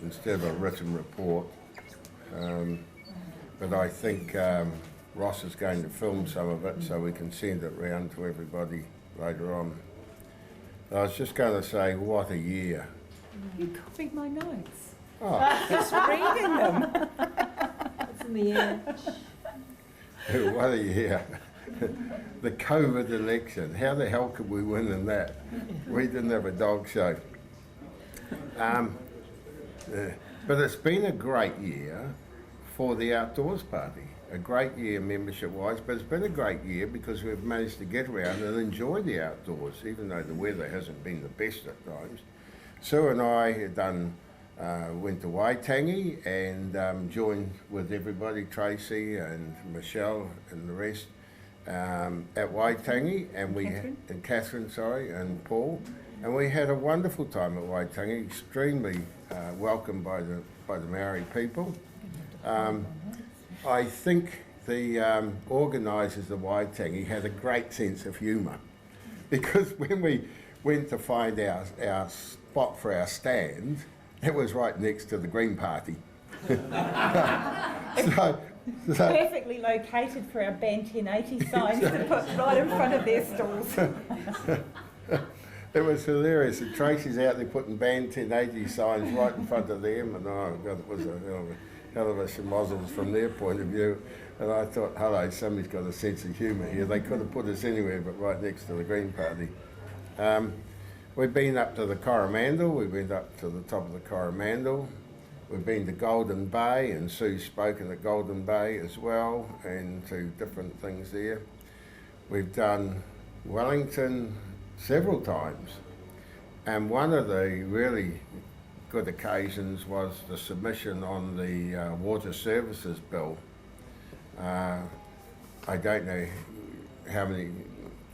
instead of a written report. But I think Ross is going to film some of it so we can send it round to everybody later on. I was just going to say, what a year. You copied my notes. Oh, Just reading them. It's in the air. what a year. The COVID election, how the hell could we win in that? We didn't have a dog show. But it's been a great year for the outdoors party. A great year membership-wise, but it's been a great year because we've managed to get around and enjoy the outdoors, even though the weather hasn't been the best at times. Sue and I had went to Waitangi and joined with everybody, Tracy and Michelle and the rest, at Waitangi, and Catherine, and Paul, and we had a wonderful time at Waitangi. Extremely welcomed by the Maori people. I think the organisers of Waitangi had a great sense of humour, because when we went to find our spot for our stand, it was right next to the Green Party. so Perfectly located for our Band 1080 signs to put right in front of their stalls. it was hilarious. And Tracy's out there putting Band 1080 signs right in front of them, and oh God, it was a hell of a schmozzles from their point of view. And I thought, hello, somebody's got a sense of humour here. They could have put us anywhere but right next to the Green Party. We've been up to the Coromandel. We went up to the top of the Coromandel. We've been to Golden Bay, and Sue's spoken at Golden Bay as well, and to different things there. We've done Wellington several times, and one of the really good occasions was the submission on the water services bill. I don't know how many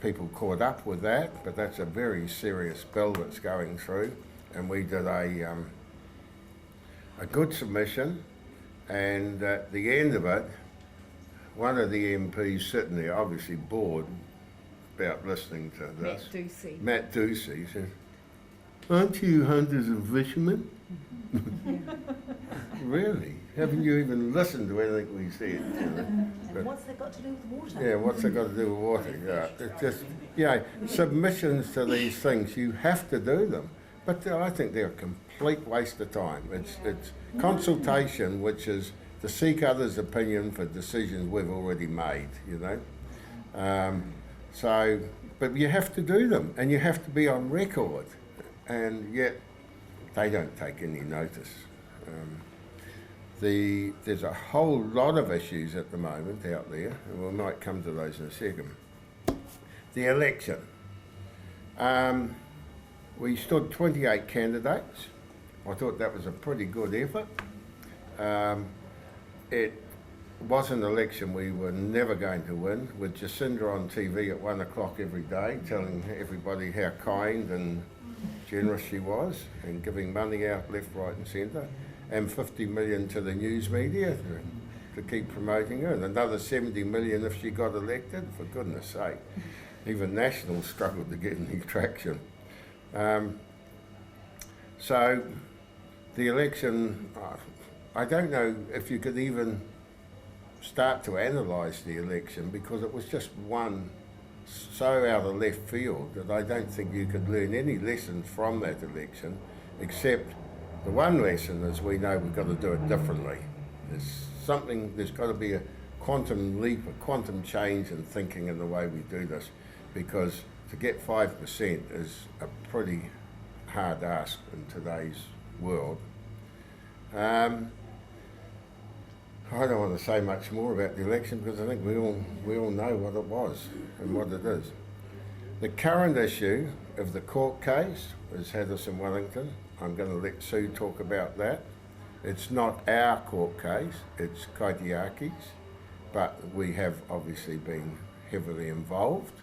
people caught up with that, but that's a very serious bill that's going through, and we did a good submission, and at the end of it, one of the MPs sitting there, obviously bored about listening to this, Matt Ducey, said, "Aren't you hunters and fishermen?" Really? Haven't you even listened to anything we said? You know? And what's that got to do with water? Yeah, what's that got to do with water? Yeah, it's just, you know, submissions to these things, you have to do them. But I think they're a complete waste of time. It's consultation, which is to seek others' opinion for decisions we've already made, you know. But you have to do them, and you have to be on record, and yet they don't take any notice. There's a whole lot of issues at the moment out there, and we might come to those in a second. The election. We stood 28 candidates. I thought that was a pretty good effort. It was an election we were never going to win, with Jacinda on TV at 1 o'clock every day telling everybody how kind and generous she was and giving money out left, right and centre, and 50 million to the news media to keep promoting her, and another 70 million if she got elected. For goodness sake, even Nationals struggled to get any traction. So the election, I don't know if you could even start to analyse the election, because it was just one so out of left field that I don't think you could learn any lessons from that election, except the one lesson is we know we've got to do it differently. There's got to be a quantum leap, a quantum change in thinking in the way we do this, because to get 5% is a pretty hard ask in today's world. I don't want to say much more about the election, because I think we all know what it was and what it is. The current issue of the court case is Hatteras Wellington. I'm going to let Sue talk about that. It's not our court case, it's Kaitiaki's, but we have obviously been heavily involved.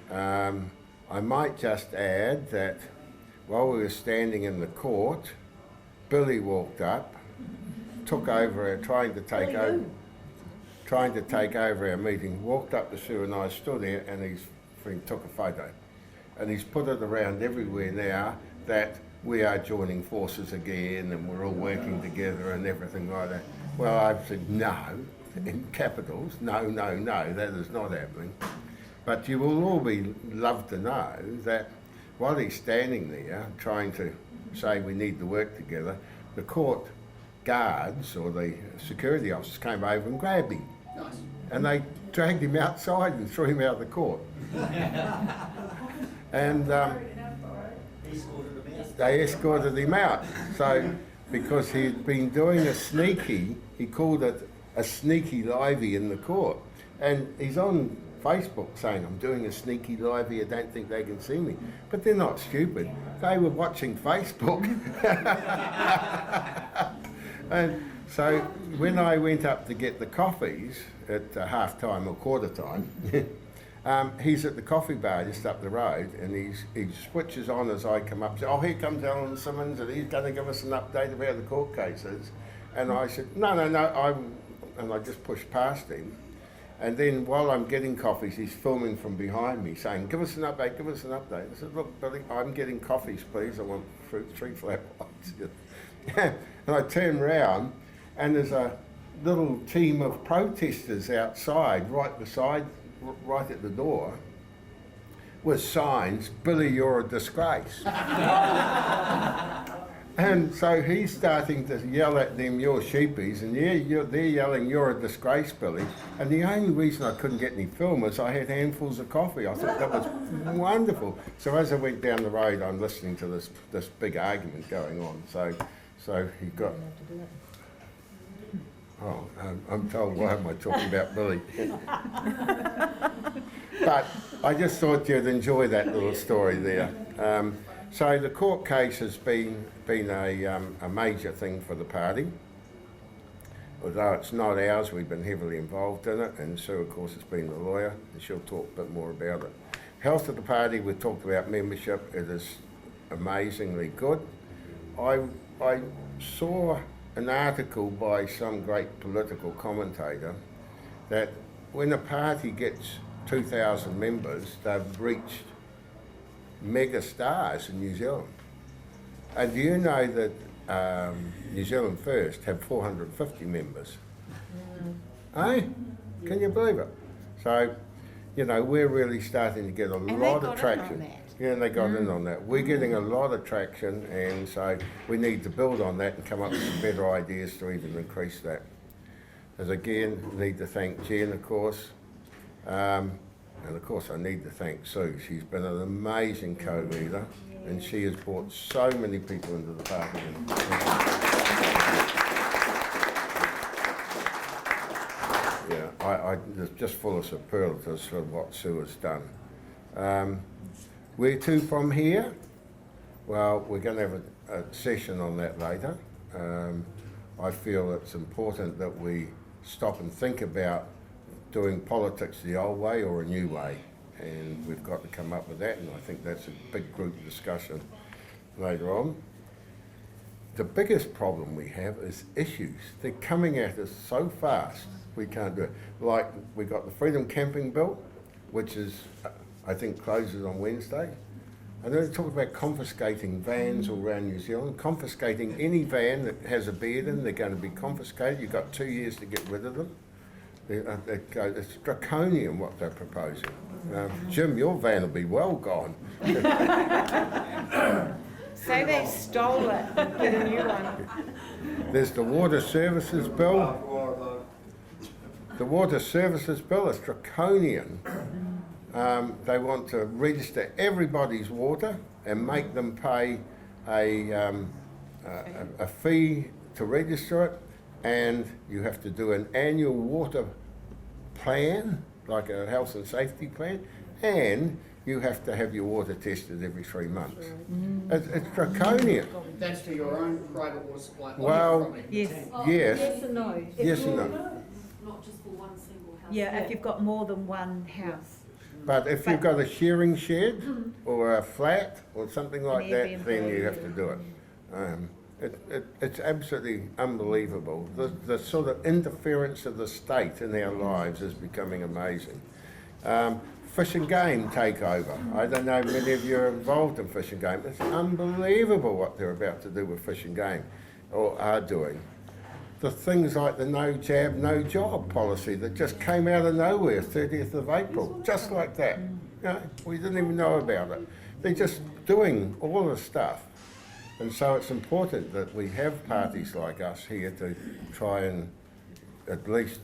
I might just add that while we were standing in the court, Billy walked up, took over, trying to take over our meeting, walked up to Sue and I, stood there, and he took a photo. And he's put it around everywhere now that we are joining forces again and we're all working together and everything like that. Well, I've said no, in capitals, no, no, no, that is not happening. But you will all be loved to know that while he's standing there trying to say we need to work together, the court guards or the security officers came over and grabbed him. Nice. And they dragged him outside and threw him out of the court. And they escorted him out. So, because he'd been doing a sneaky, he called it a sneaky livey in the court. And he's on Facebook saying, I'm doing a sneaky livey, I don't think they can see me. But they're not stupid. They were watching Facebook. And so when I went up to get the coffees at half time or quarter time, he's at the coffee bar just up the road, and he switches on as I come up. Oh, here comes Alan Simmons, and he's going to give us an update about the court cases. And I said, no, and I just pushed past him. And then while I'm getting coffees, he's filming from behind me, saying, give us an update, give us an update. I said, look, Billy, I'm getting coffees, please. I want 3 flat whites. And I turn round, and there's a little team of protesters outside, right at the door, with signs, Billy, you're a disgrace. And so he's starting to yell at them, you're sheepies, and they're yelling, you're a disgrace, Billy. And the only reason I couldn't get any film was I had handfuls of coffee. I thought that was wonderful. So as I went down the road, I'm listening to this big argument going on. So he got... Oh, I'm told, why am I talking about Billy? But I just thought you'd enjoy that little story there. So the court case has been a major thing for the party. Although it's not ours, we've been heavily involved in it, and Sue, of course, has been the lawyer, and she'll talk a bit more about it. Health of the party, we've talked about membership. It is amazingly good. I saw an article by some great political commentator that when a party gets 2,000 members, they've reached mega stars in New Zealand. And do you know that New Zealand First have 450 members? Eh? Can you believe it? So, you know, we're really starting to get a lot of traction. Yeah, and they got in on that. We're getting a lot of traction, and so we need to build on that and come up with some better ideas to even increase that. As again, need to thank Jen, of course. And of course I need to thank Sue. She's been an amazing co-leader, and she has brought so many people into the party. Yeah, I just full of superlatives for what Sue has done. Where to from here? Well, we're going to have a session on that later. I feel it's important that we stop and think about doing politics the old way or a new way, and we've got to come up with that, and I think that's a big group discussion later on. The biggest problem we have is issues. They're coming at us so fast, we can't do it. Like, we got the Freedom Camping Bill, which is, I think, closes on Wednesday. And they're talking about confiscating vans all around New Zealand, confiscating any van that has a bed in, they're going to be confiscated. You've got 2 years to get rid of them. It's draconian what they're proposing. Jim, your van will be well gone. Say they stole it, get a new one. There's the Water Services Bill. The Water Services Bill is draconian. They want to register everybody's water and make them pay a fee to register it, and you have to do an annual water plan, like a health and safety plan, and you have to have your water tested every 3 months. It's draconian. That's for your own private water supply. Well, Yes. Yes. Yes and no. Yes and no. Not just for one single house. Yeah, if you've got more than one house. But if you've got a shearing shed or a flat or something like that, then you have to do it. It's absolutely unbelievable. The sort of interference of the state in our lives is becoming amazing. Fish and game takeover. I don't know if many of you are involved in fish and game. It's unbelievable what they're about to do with fish and game, or are doing. The things like the no jab, no job policy that just came out of nowhere, 30th of April, just like that. You know, we didn't even know about it. They're just doing all the stuff. And so it's important that we have parties like us here to try and at least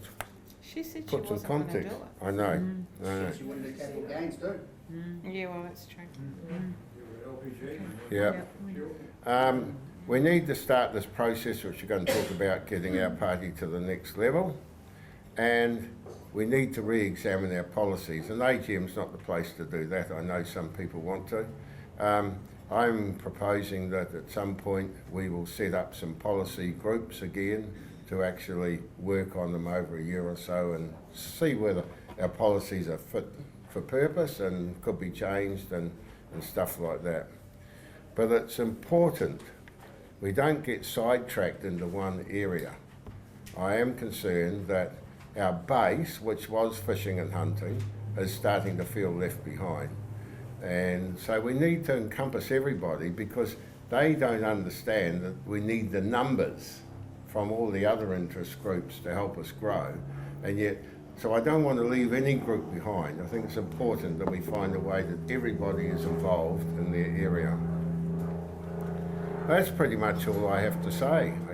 She said she put some wasn't going to do context. it. I know, I know. You wouldn't do capital gains too. Yeah, well, that's true. Yeah. We need to start this process, which we're going to talk about, getting our party to the next level, and we need to re-examine our policies. And AGM's not the place to do that. I know some people want to. I'm proposing that at some point we will set up some policy groups again to actually work on them over a year or so and see whether our policies are fit for purpose and could be changed and stuff like that. But it's important we don't get sidetracked into one area. I am concerned that our base, which was fishing and hunting, is starting to feel left behind. And so we need to encompass everybody because they don't understand that we need the numbers from all the other interest groups to help us grow. And yet, so I don't want to leave any group behind. I think it's important that we find a way that everybody is involved in their area. That's pretty much all I have to say. I